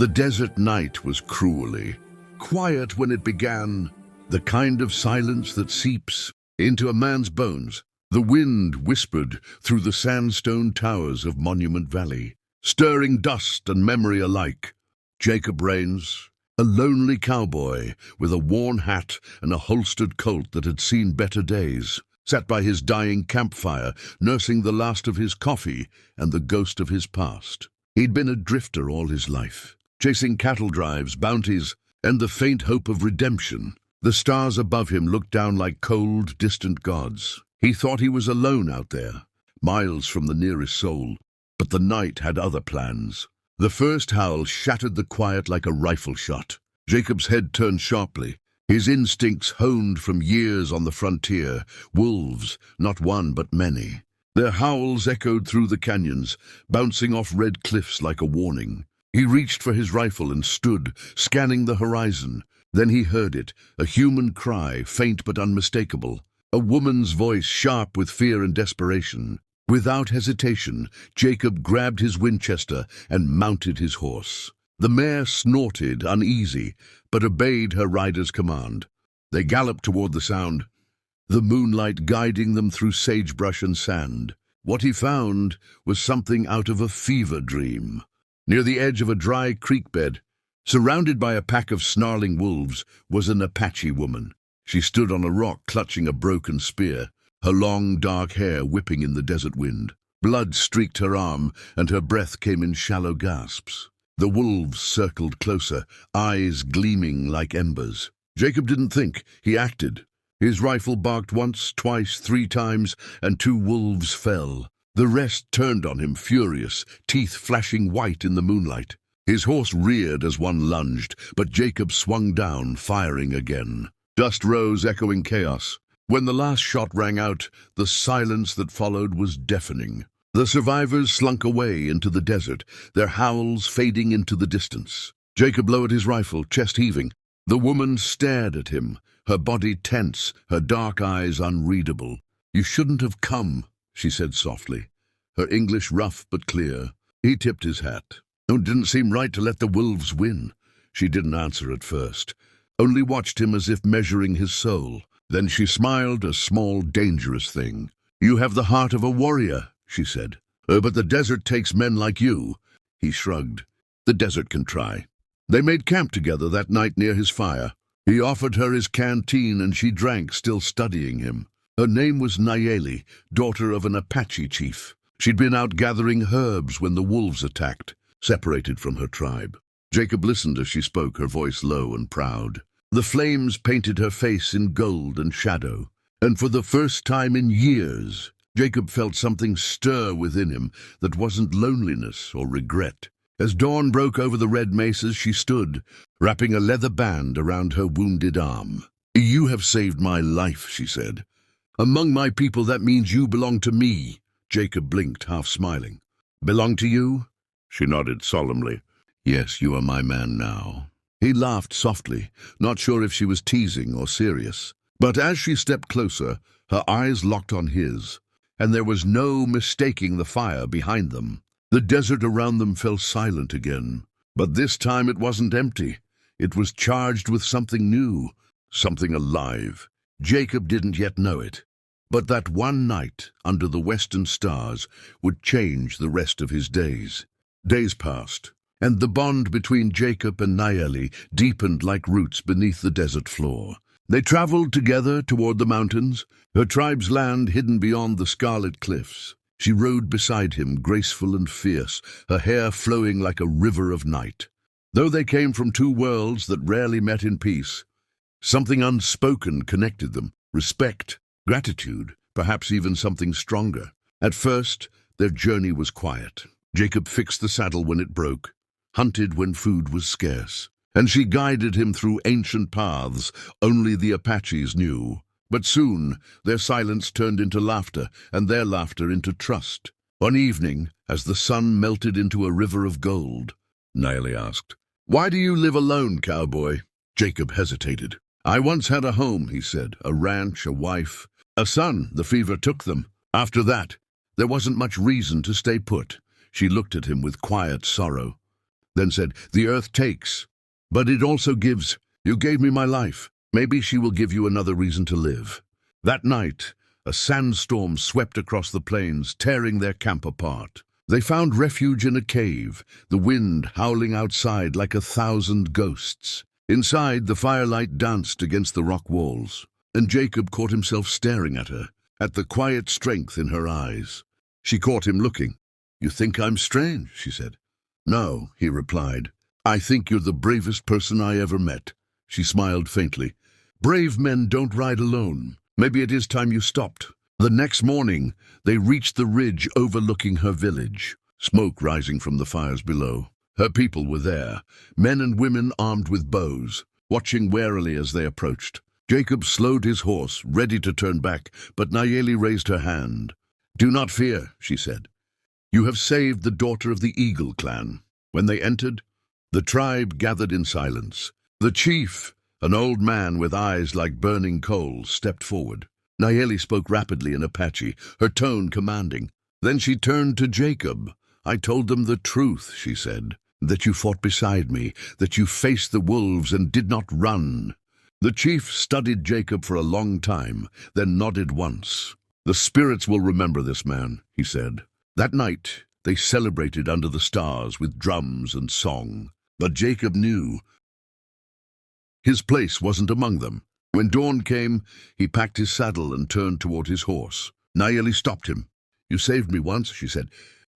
The desert night was cruelly quiet when it began, the kind of silence that seeps into a man's bones. The wind whispered through the sandstone towers of Monument Valley, stirring dust and memory alike. Jacob Rains, a lonely cowboy with a worn hat and a holstered Colt that had seen better days, sat by his dying campfire, nursing the last of his coffee and the ghost of his past. He'd been a drifter all his life, chasing cattle drives, bounties, and the faint hope of redemption. The stars above him looked down like cold, distant gods. He thought he was alone out there, miles from the nearest soul, but the night had other plans. The first howl shattered the quiet like a rifle shot. Jacob's head turned sharply, his instincts honed from years on the frontier. Wolves, not one but many. Their howls echoed through the canyons, bouncing off red cliffs like a warning. He reached for his rifle and stood, scanning the horizon. Then he heard it, a human cry, faint but unmistakable. A woman's voice, sharp with fear and desperation. Without hesitation, Jacob grabbed his Winchester and mounted his horse. The mare snorted, uneasy, but obeyed her rider's command. They galloped toward the sound, the moonlight guiding them through sagebrush and sand. What he found was something out of a fever dream. Near the edge of a dry creek bed, surrounded by a pack of snarling wolves, was an Apache woman. She stood on a rock clutching a broken spear, her long dark hair whipping in the desert wind. Blood streaked her arm, and her breath came in shallow gasps. The wolves circled closer, eyes gleaming like embers. Jacob didn't think, he acted. His rifle barked once, twice, 3 times, and 2 wolves fell. The rest turned on him, furious, teeth flashing white in the moonlight. His horse reared as one lunged, but Jacob swung down, firing again. Dust rose, echoing chaos. When the last shot rang out, the silence that followed was deafening. The survivors slunk away into the desert, their howls fading into the distance. Jacob lowered his rifle, chest heaving. The woman stared at him, her body tense, her dark eyes unreadable. "You shouldn't have come," she said softly, her English rough but clear. He tipped his hat. It didn't seem right to let the wolves win. She didn't answer at first, only watched him as if measuring his soul. Then she smiled, a small, dangerous thing. "You have the heart of a warrior," she said. But the desert takes men like you." He shrugged. "The desert can try." They made camp together that night near his fire. He offered her his canteen and she drank, still studying him. Her name was Nayeli, daughter of an Apache chief. She'd been out gathering herbs when the wolves attacked, separated from her tribe. Jacob listened as she spoke, her voice low and proud. The flames painted her face in gold and shadow, and for the first time in years, Jacob felt something stir within him that wasn't loneliness or regret. As dawn broke over the red mesas, she stood, wrapping a leather band around her wounded arm. "You have saved my life," she said. "Among my people, that means you belong to me." Jacob blinked, half smiling. "Belong to you?" She nodded solemnly. "Yes, you are my man now." He laughed softly, not sure if she was teasing or serious. But as she stepped closer, her eyes locked on his, and there was no mistaking the fire behind them. The desert around them fell silent again. But this time it wasn't empty. It was charged with something new, something alive. Jacob didn't yet know it. But that one night, under the western stars, would change the rest of his days. Days passed, and the bond between Jacob and Nayeli deepened like roots beneath the desert floor. They traveled together toward the mountains, her tribe's land hidden beyond the scarlet cliffs. She rode beside him, graceful and fierce, her hair flowing like a river of night. Though they came from 2 worlds that rarely met in peace, something unspoken connected them. Respect, gratitude, perhaps even something stronger. At first, their journey was quiet. Jacob fixed the saddle when it broke, hunted when food was scarce, and she guided him through ancient paths only the Apaches knew. But soon, their silence turned into laughter, and their laughter into trust. One evening, as the sun melted into a river of gold, Nayeli asked, "Why do you live alone, cowboy?" Jacob hesitated. "I once had a home," he said, "a ranch, a wife, a son. The fever took them. After that, there wasn't much reason to stay put." She looked at him with quiet sorrow. then said, "The earth takes, but it also gives. You gave me my life. Maybe she will give you another reason to live." That night, a sandstorm swept across the plains, tearing their camp apart. They found refuge in a cave, the wind howling outside like 1,000 ghosts. Inside, the firelight danced against the rock walls, and Jacob caught himself staring at her, at the quiet strength in her eyes. She caught him looking. "You think I'm strange?" she said. "No," he replied. "I think you're the bravest person I ever met." She smiled faintly. "Brave men don't ride alone. Maybe it is time you stopped." The next morning, they reached the ridge overlooking her village, smoke rising from the fires below. Her people were there, men and women armed with bows, watching warily as they approached. Jacob slowed his horse, ready to turn back, but Nayeli raised her hand. "Do not fear," she said. "You have saved the daughter of the Eagle clan." When they entered, the tribe gathered in silence. The chief, an old man with eyes like burning coals, stepped forward. Nayeli spoke rapidly in Apache, her tone commanding. Then she turned to Jacob. "I told them the truth," she said, "that you fought beside me, that you faced the wolves and did not run." The chief studied Jacob for a long time, then nodded once. "The spirits will remember this man," he said. That night, they celebrated under the stars with drums and song. But Jacob knew his place wasn't among them. When dawn came, he packed his saddle and turned toward his horse. Nayeli stopped him. "You saved me once," she said.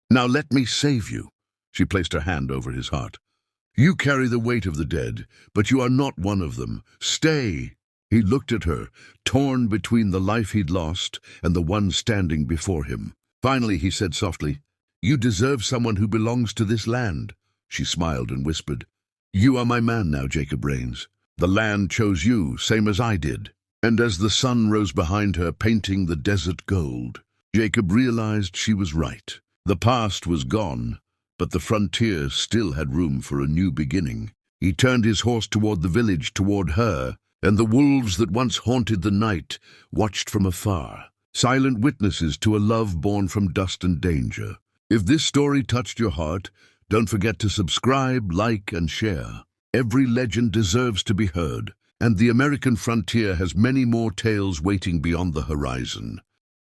"Now let me save you." She placed her hand over his heart. "You carry the weight of the dead, but you are not one of them. Stay." He looked at her, torn between the life he'd lost and the one standing before him. Finally, he said softly, "You deserve someone who belongs to this land." She smiled and whispered, "You are my man now, Jacob Rains. The land chose you, same as I did." And as the sun rose behind her, painting the desert gold, Jacob realized she was right. The past was gone, but the frontier still had room for a new beginning. He turned his horse toward the village, toward her, and the wolves that once haunted the night watched from afar, silent witnesses to a love born from dust and danger. If this story touched your heart, don't forget to subscribe, like, and share. Every legend deserves to be heard, and the American frontier has many more tales waiting beyond the horizon.